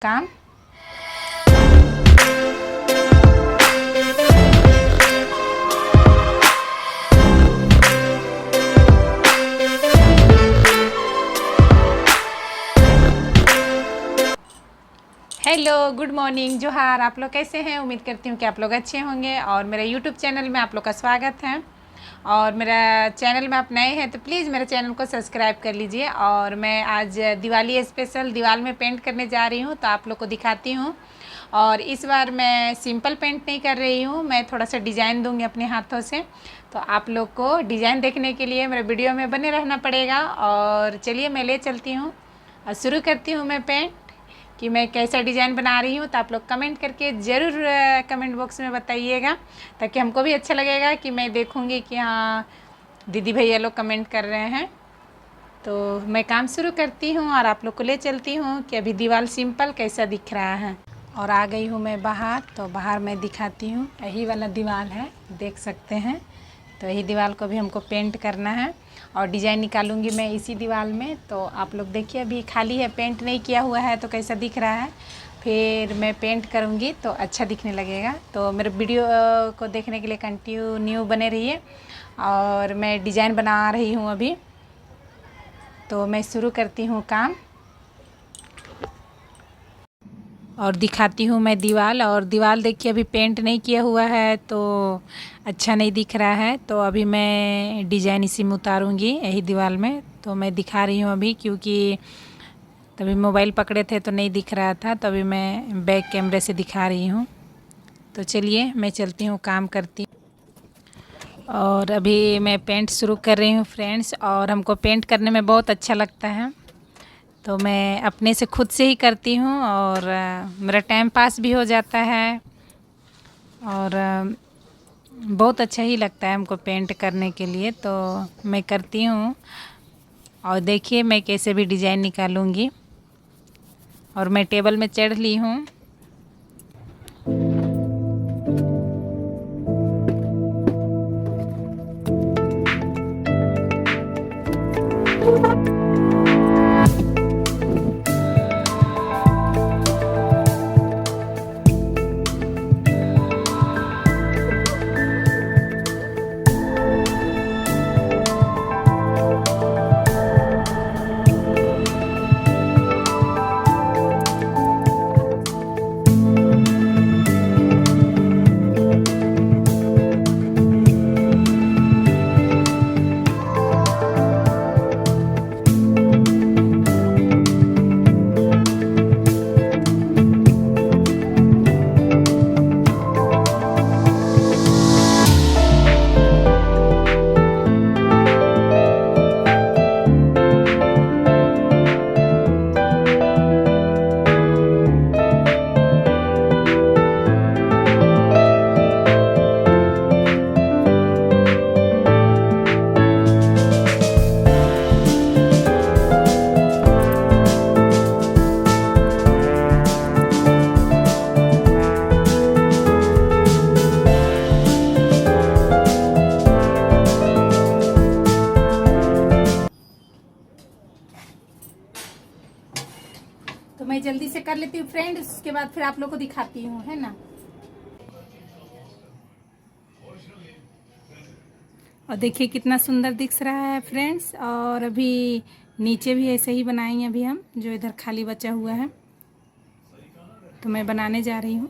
काम। Hello, good morning, जोहार। आप लोग कैसे हैं? उम्मीद करती हूँ कि आप लोग अच्छे होंगे और मेरे यूट्यूब चैनल में आप लोग का स्वागत है। और मेरा चैनल में आप नए हैं तो प्लीज़ मेरे चैनल को सब्सक्राइब कर लीजिए। और मैं आज दिवाली स्पेशल दीवार में पेंट करने जा रही हूँ तो आप लोग को दिखाती हूँ। और इस बार मैं सिंपल पेंट नहीं कर रही हूँ, मैं थोड़ा सा डिज़ाइन दूँगी अपने हाथों से। तो आप लोग को डिज़ाइन देखने के लिए मेरे वीडियो में बने रहना पड़ेगा। और चलिए मैं ले चलती हूँ और शुरू करती हूँ मैं पेंट कि मैं कैसा डिज़ाइन बना रही हूँ। तो आप लोग कमेंट करके ज़रूर कमेंट बॉक्स में बताइएगा, ताकि हमको भी अच्छा लगेगा कि मैं देखूँगी कि हाँ दीदी भैया लोग कमेंट कर रहे हैं। तो मैं काम शुरू करती हूँ और आप लोग को ले चलती हूँ कि अभी दीवार सिंपल कैसा दिख रहा है। और आ गई हूँ मैं बाहर, तो बाहर मैं दिखाती हूँ। यही वाला दीवार है, देख सकते हैं। तो यही दीवार को भी हमको पेंट करना है और डिज़ाइन निकालूंगी मैं इसी दीवार में। तो आप लोग देखिए, अभी खाली है, पेंट नहीं किया हुआ है तो कैसा दिख रहा है। फिर मैं पेंट करूंगी तो अच्छा दिखने लगेगा। तो मेरे वीडियो को देखने के लिए कंटिन्यू बने रहिए। और मैं डिज़ाइन बना रही हूँ अभी, तो मैं शुरू करती हूँ काम और दिखाती हूँ मैं दीवार। और दीवार देखिए, अभी पेंट नहीं किया हुआ है तो अच्छा नहीं दिख रहा है। तो अभी मैं डिज़ाइन इसी में उतारूँगी यही दीवार में। तो मैं दिखा रही हूँ अभी, क्योंकि तभी मोबाइल पकड़े थे तो नहीं दिख रहा था, तो अभी मैं बैक कैमरे से दिखा रही हूँ। तो चलिए मैं चलती हूँ, काम करती हूँ। और अभी मैं पेंट शुरू कर रही हूँ फ्रेंड्स। और हमको पेंट करने में बहुत अच्छा लगता है, तो मैं अपने से खुद से ही करती हूँ। और मेरा टाइम पास भी हो जाता है और बहुत अच्छा ही लगता है हमको पेंट करने के लिए। तो मैं करती हूँ और देखिए मैं कैसे भी डिज़ाइन निकालूंगी। और मैं टेबल में चढ़ ली हूँ। तो मैं जल्दी से कर लेती हूँ फ्रेंड, उसके बाद फिर आप लोग को दिखाती हूँ, है ना। और देखिए कितना सुंदर दिख रहा है फ्रेंड्स। और अभी नीचे भी ऐसे ही बनाएंगे अभी हम, जो इधर खाली बचा हुआ है तो मैं बनाने जा रही हूँ।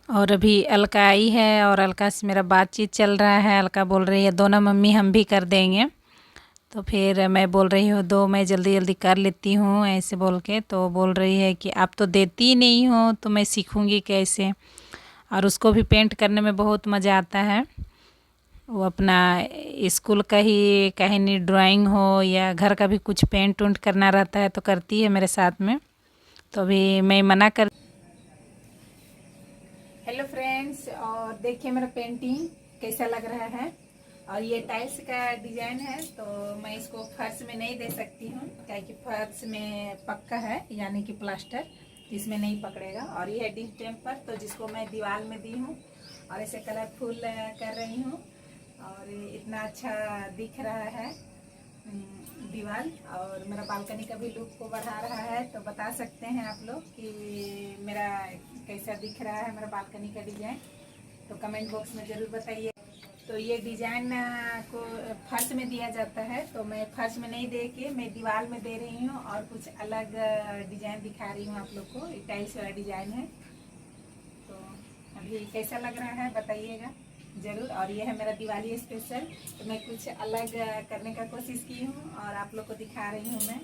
और अभी अलका आई है और अलका से मेरा बातचीत चल रहा है। अलका बोल रही है दो ना मम्मी, हम भी कर देंगे। तो फिर मैं बोल रही हूँ दो, मैं जल्दी जल्दी कर लेती हूँ ऐसे बोल के। तो बोल रही है कि आप तो देती ही नहीं हो तो मैं सीखूँगी कैसे। और उसको भी पेंट करने में बहुत मज़ा आता है। वो अपना स्कूल का ही कहीं नहीं ड्राइंग हो या घर का भी कुछ पेंट उंट करना रहता है तो करती है मेरे साथ में। तो अभी मैं मना कर। हेलो फ्रेंड्स, और देखिए मेरा पेंटिंग कैसा लग रहा है। और ये टाइल्स का डिजाइन है तो मैं इसको फर्श में नहीं दे सकती हूँ, क्योंकि फर्श में पक्का है यानी कि प्लास्टर, इसमें नहीं पकड़ेगा। और ये है डिम टेम्पर, तो जिसको मैं दीवार में दी हूँ और ऐसे कलरफुल कर रही हूँ। और इतना अच्छा दिख रहा है दीवार, और मेरा बालकनी का भी लुक को बढ़ा रहा है। तो बता सकते हैं आप लोग कि मेरा कैसा दिख रहा है मेरा बालकनी का डिजाइन, तो कमेंट बॉक्स में ज़रूर बताइए। तो ये डिजाइन को फर्श में दिया जाता है, तो मैं फर्श में नहीं दे के मैं दीवार में दे रही हूँ और कुछ अलग डिजाइन दिखा रही हूँ आप लोग को। टाइल्स वाला डिजाइन है, तो अभी कैसा लग रहा है बताइएगा ज़रूर। और ये है मेरा दिवाली स्पेशल, तो मैं कुछ अलग करने का कोशिश की हूँ और आप लोग को दिखा रही हूँ मैं।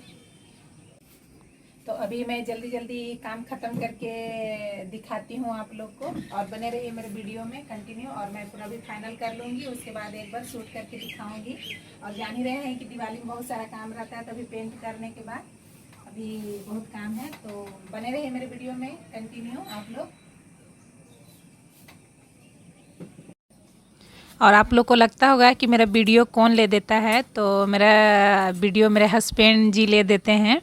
तो अभी मैं जल्दी जल्दी काम ख़त्म करके दिखाती हूँ आप लोग को, और बने रहिए मेरे वीडियो में कंटिन्यू। और मैं पूरा भी फाइनल कर लूँगी, उसके बाद एक बार शूट करके दिखाऊँगी। और जान ही रहे हैं कि दिवाली में बहुत सारा काम रहता है, तो अभी पेंट करने के बाद अभी बहुत काम है। तो बने रहिए मेरे वीडियो में कंटिन्यू आप लोग। और आप लोग को लगता होगा कि मेरा वीडियो कौन ले देता है, तो मेरा वीडियो मेरे हस्बैंड जी ले देते हैं।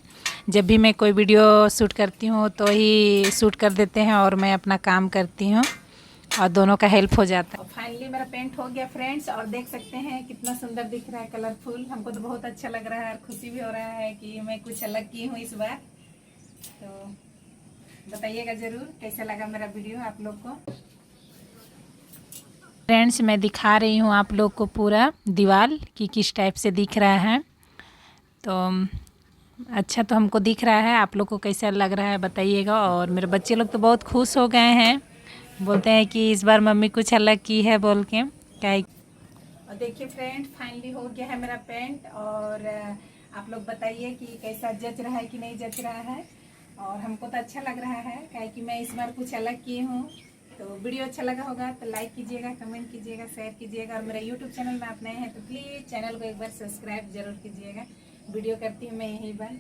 जब भी मैं कोई वीडियो शूट करती हूँ तो ही शूट कर देते हैं और मैं अपना काम करती हूँ, और दोनों का हेल्प हो जाता है। और फाइनली मेरा पेंट हो गया फ्रेंड्स, और देख सकते हैं कितना सुंदर दिख रहा है, कलरफुल। हमको तो बहुत अच्छा लग रहा है और खुशी भी हो रहा है कि मैं कुछ अलग की हूँ इस बार। तो बताइएगा ज़रूर कैसा लगा मेरा वीडियो आप लोग को। फ्रेंड्स, मैं दिखा रही हूँ आप लोग को पूरा दीवार कि किस टाइप से दिख रहा है। तो अच्छा तो हमको दिख रहा है, आप लोग को कैसा लग रहा है बताइएगा। और मेरे बच्चे लोग तो बहुत खुश हो गए हैं, बोलते हैं कि इस बार मम्मी कुछ अलग की है बोल के क्या। और देखिए फ्रेंड, फाइनली हो गया है मेरा पेंट। और आप लोग बताइए कि कैसा जच रहा है कि नहीं जच रहा है। और हमको तो अच्छा लग रहा है, क्या कि मैं इस बार कुछ अलग की हूँ। तो वीडियो अच्छा लगा होगा तो लाइक कीजिएगा, कमेंट कीजिएगा, शेयर कीजिएगा। और मेरा यूट्यूब चैनल में आप नए हैं तो प्लीज़ चैनल को एक बार सब्सक्राइब जरूर कीजिएगा। वीडियो करती हूँ मैं यहीं पर।